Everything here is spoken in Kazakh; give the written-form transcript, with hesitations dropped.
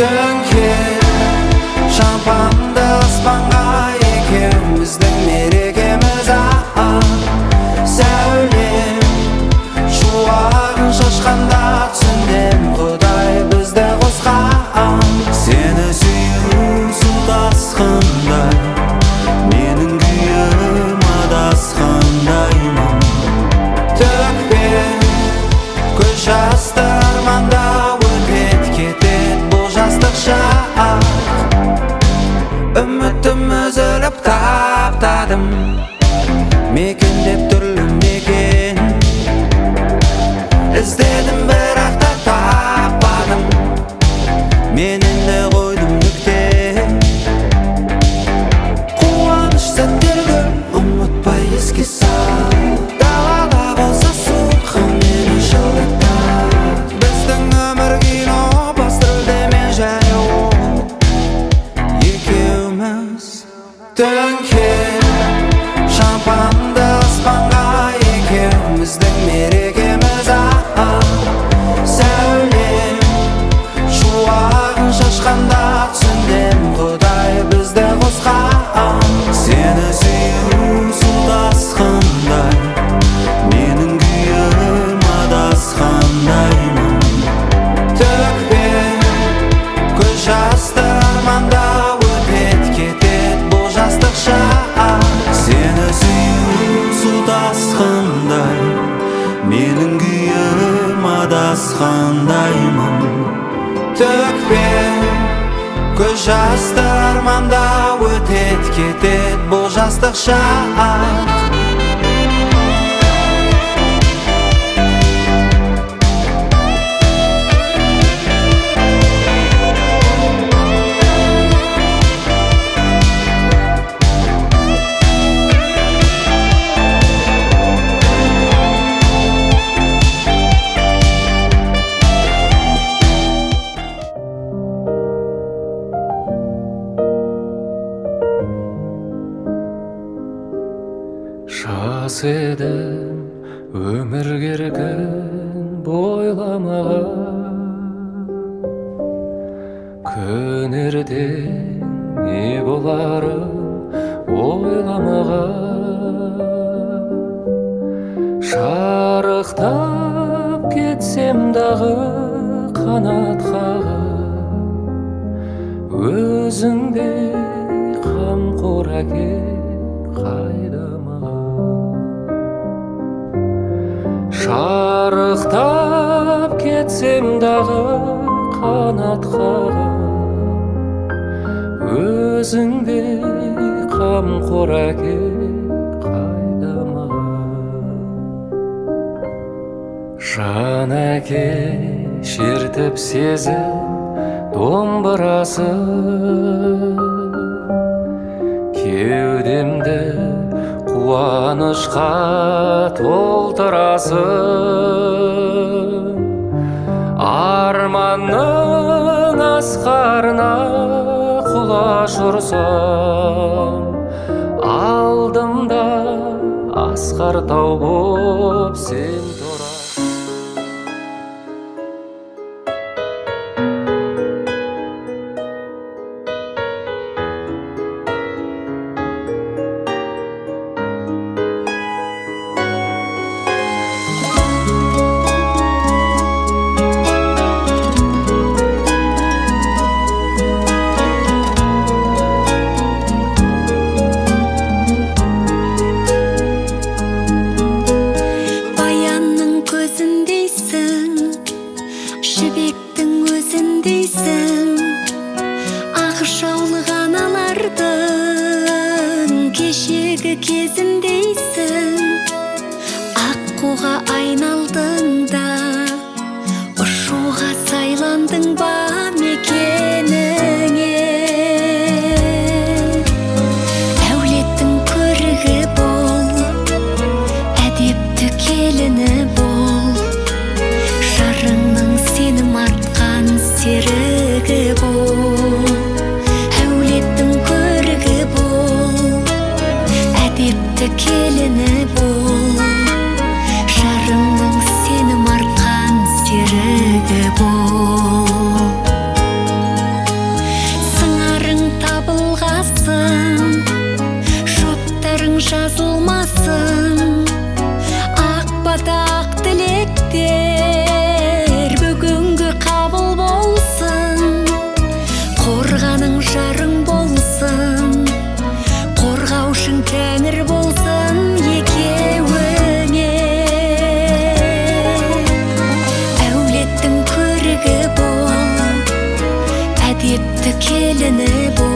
Döngel şampanды аспанға екеуміздің мерекеміз сәулем шуағын шашқанда түсіндім Құдай бізді қосқан сені сүю су тасқындай менің күйім адасқандаймын төкпе көз жасты арманда өтет кетет бұл жастық шақ үмітім үзіліп таптадым мекендеп түрлі мекен іздедім бірақ та таппадым мен енді қойдым нүкте қуаныш сәттерді ұмытпай еске сал далада болса суық мені жылытады біздің өмір кино басты рөлде мен және ол екеуміз төңкер шампанды аспанға екеуміздің мерекеміз сәулем шуағын шашқанда түсіндім Құдай бізді қосқан сені сүю су тасқындай менің күйім адасқандаймын төкпе көз жасты арманда өтет кетет бұл жастық шақ сені сүю су тасқындай менің күйім адасқандаймын төкпе көз жасты арманда өтет кетет бұл жастық шақ жас едім өмір керген бойламаған күн ертең не боларын ойламаған шарықтап кетсем дағы қанат қағып өзіңдей қамқор әке қайда шарықтап кетсем дағы қанат қағып өзіңдей қамқор әке қайда маған жан әке шертіп сезім домбырасы кеудемді қуанышқа толтырасың арманның асқарына құлаш ұрсам алдымда асқар тау боп сен кезіндейсің аққуға айналдың да ұшуға сайландың ба мекеніңе әулеттің көрігі бол әдепті келіні бол жарыңның сенім артқан серігі бол әулеттің көрігі бол әдепті келіні бол жарыңның сенім артқан серігі бол әдепті келіні бол.